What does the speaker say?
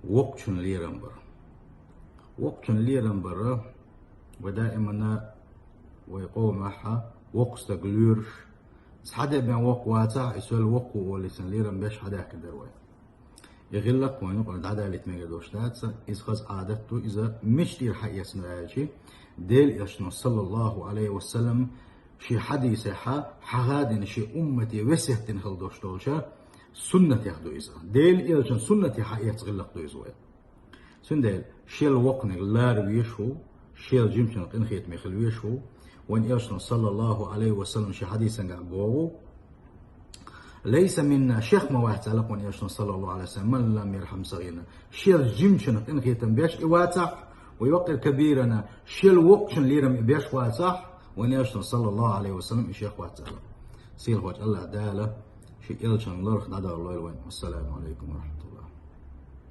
وقت ليرن برا وقت ليرن برا ودائما ويقوم معها وقت تقليرش حدا بين وق واتع يسول وق ولسن ليرن باش حدا كده وين يغلق وين يقعد عدا اللي تميجا دوشتات إذا خز عادته إذا مش دير حقيقة سنراجي ديل يشنو صلى الله عليه وسلم شي حديث حغادن شي أمتي وسهتن هل دوشتولشا سنة ياخدو إذا ديل إلشان سنة حقيقة تغلق دو إذا سن ديل شيل وقنق لار ويشو شيل جيمشن قنخيت ميخل ويشو وإن إلشان صلى الله عليه وسلم شي حديثا قابوه ليس منا شيخ ما واحد تعلق وإن إلشان صلى الله عليه وسلم من لم يرحم صغيرنا شيل جيمشن قنخيت بيش إواتح ويوقر كبيرنا شيل وقشن ليرم بيش واتح وإن إلشان صلى الله عليه وسلم شيخ واحد تعلق سيل وجه الله دالة شي إلشان لرخ دادا الله الوين والسلام عليكم ورحمة الله.